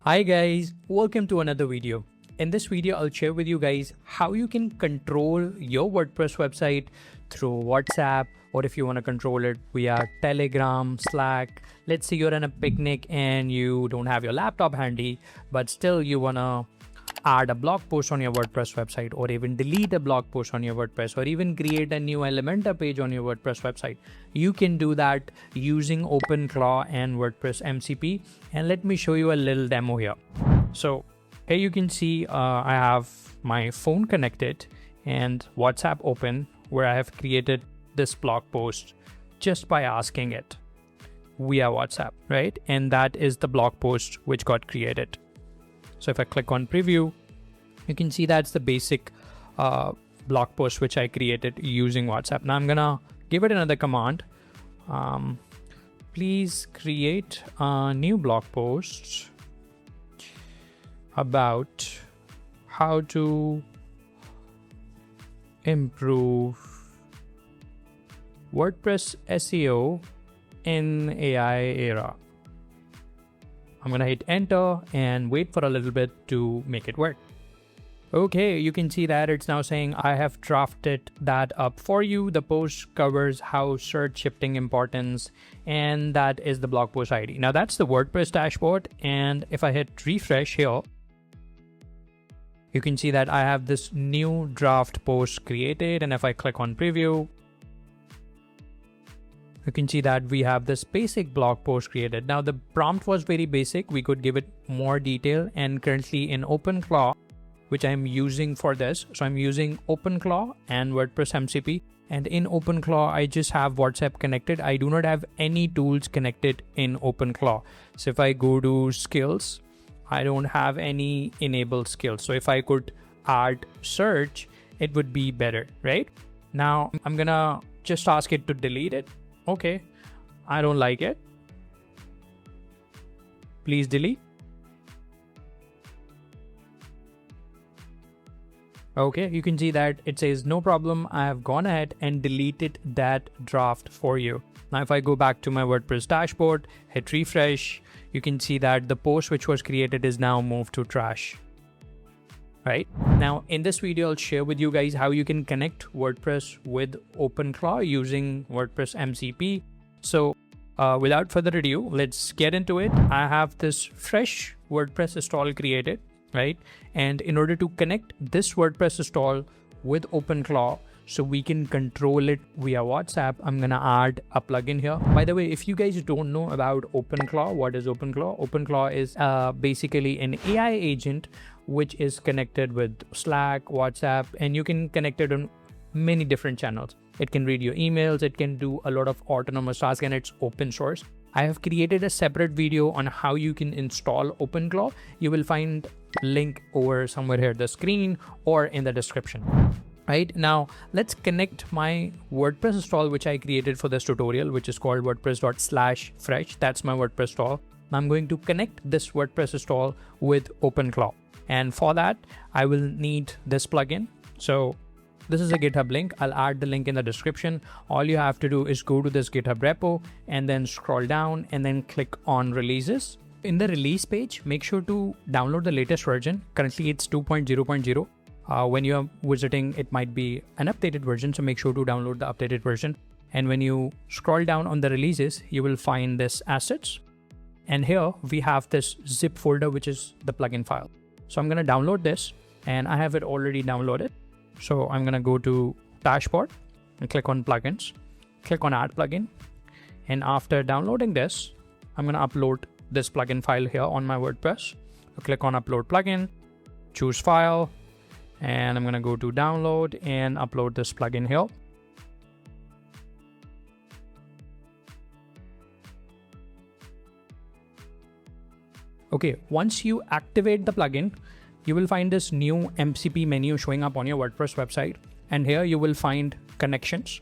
Hi guys, welcome to another video. In this video, I'll share with you guys how you can control your WordPress website through WhatsApp, or if you want to control it via Telegram, Slack. Let's say you're in a picnic and you don't have your laptop handy, but still you want to add a blog post on your WordPress website, or even delete a blog post on your WordPress, or even create a new Elementor page on your WordPress website. You can do that using OpenClaw and WordPress MCP. And let me show you a little demo here. So here you can see I have my phone connected and WhatsApp open, where I have created this blog post just by asking it via WhatsApp, right? And that is the blog post which got created. So if I click on preview, you can see that's the basic blog post which I created using WhatsApp. Now I'm gonna give it another command. Please create a new blog post about how to improve WordPress SEO in AI era. I'm gonna hit enter and wait for a little bit to make it work. Okay, you can see that it's now saying I have drafted that up for you. The post covers how search shifting importance, and that is the blog post ID. Now that's the WordPress dashboard, and if I hit refresh here, you can see that I have this new draft post created, and if I click on preview, you can see that we have this basic blog post created. Now the prompt was very basic. We could give it more detail, and currently in OpenClaw, which I'm using for this. So I'm using OpenClaw and WordPress MCP, and in OpenClaw, I just have WhatsApp connected. I do not have any tools connected in OpenClaw. So if I go to skills, I don't have any enabled skills. So if I could add search, it would be better, right? Now I'm gonna just ask it to delete it. Okay, I don't like it. Please delete. Okay, you can see that it says no problem. I have gone ahead and deleted that draft for you. Now if I go back to my WordPress dashboard, hit refresh, you can see that the post which was created is now moved to trash. Right now in this video, I'll share with you guys how you can connect WordPress with OpenClaw using WordPress MCP. So without further ado, let's get into it. I have this fresh WordPress install created, right? And in order to connect this WordPress install with OpenClaw so we can control it via WhatsApp, I'm gonna add a plugin here. By the way, if you guys don't know about OpenClaw, what is OpenClaw? OpenClaw is basically an AI agent which is connected with Slack, WhatsApp, and you can connect it on many different channels. It can read your emails, it can do a lot of autonomous tasks, and it's open source. I have created a separate video on how you can install OpenClaw. You will find link over somewhere here the screen or in the description. Right now, let's connect my WordPress install which I created for this tutorial, which is called WordPress./fresh. That's my WordPress install. Now I'm going to connect this WordPress install with OpenClaw. And for that, I will need this plugin. So this is a GitHub link. I'll add the link in the description. All you have to do is go to this GitHub repo and then scroll down and then click on releases. In the release page, make sure to download the latest version. Currently it's 2.0.0. When you are visiting, it might be an updated version. So make sure to download the updated version. And when you scroll down on the releases, you will find this assets. And here we have this zip folder, which is the plugin file. So I'm going to download this, and I have it already downloaded. So I'm going to go to dashboard and click on plugins, click on add plugin. And after downloading this, I'm going to upload this plugin file here on my WordPress. So click on upload plugin, choose file, and I'm going to go to download and upload this plugin here. Okay, once you activate the plugin, you will find this new MCP menu showing up on your WordPress website. And here you will find connections.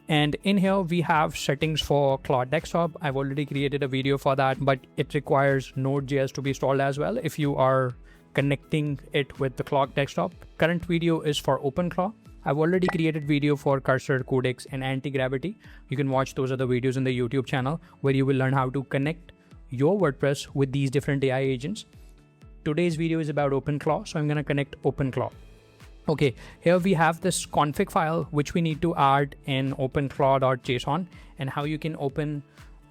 And in here we have settings for Claude Desktop. I've already created a video for that, but it requires Node.js to be installed as well if you are connecting it with the Claude Desktop. Current video is for OpenClaw. I've already created video for cursor, codecs, and anti-gravity. You can watch those other videos in the YouTube channel where you will learn how to connect your WordPress with these different AI agents. Today's video is about OpenClaw, so I'm going to connect OpenClaw. Okay, here we have this config file which we need to add in openclaw.json, and how you can open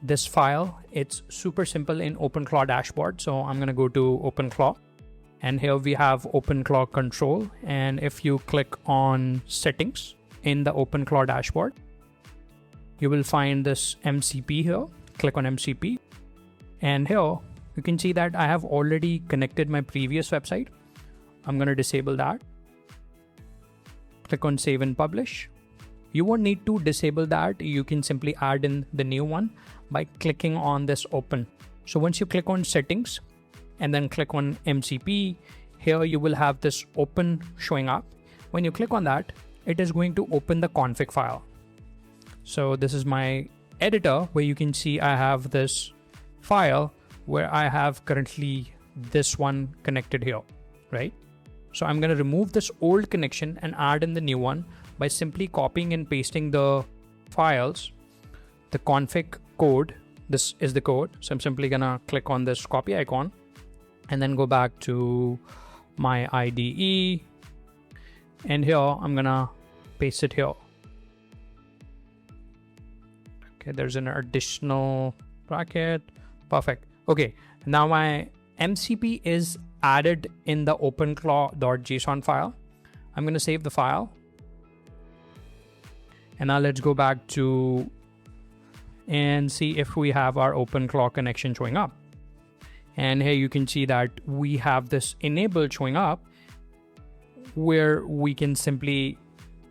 this file. It's super simple in OpenClaw dashboard. So I'm going to go to OpenClaw, and here we have OpenClaw control. And if you click on settings in the OpenClaw dashboard, you will find this MCP here. Click on MCP, and here you can see that I have already connected my previous website. I'm going to disable that. Click on save and publish. You won't need to disable that. You can simply add in the new one by clicking on this open. So once you click on settings and then click on MCP, here you will have this open showing up. When you click on that, it is going to open the config file. So this is my editor where you can see I have this file where I have currently this one connected here, right? So I'm going to remove this old connection and add in the new one by simply copying and pasting the files, the config code. This is the code. So I'm simply going to click on this copy icon and then go back to my IDE. And here I'm going to paste it here. Okay, there's an additional bracket. Perfect. Okay, now my MCP is added in the openclaw.json file. I'm going to save the file. And now let's go back to and see if we have our OpenClaw connection showing up. And here you can see that we have this enabled showing up where we can simply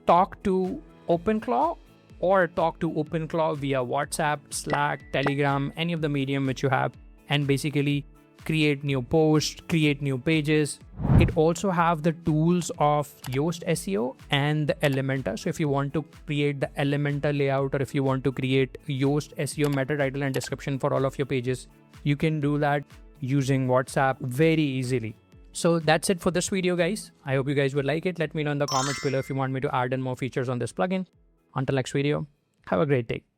talk to OpenClaw or talk to OpenClaw via WhatsApp, Slack, Telegram, any of the medium which you have, and basically create new posts, create new pages. It also have the tools of Yoast SEO and the Elementor. So if you want to create the Elementor layout, or if you want to create Yoast SEO meta title and description for all of your pages, you can do that using WhatsApp very easily. So that's it for this video, guys. I hope you guys would like it. Let me know in the comments below if you want me to add in more features on this plugin. Until next video, have a great day.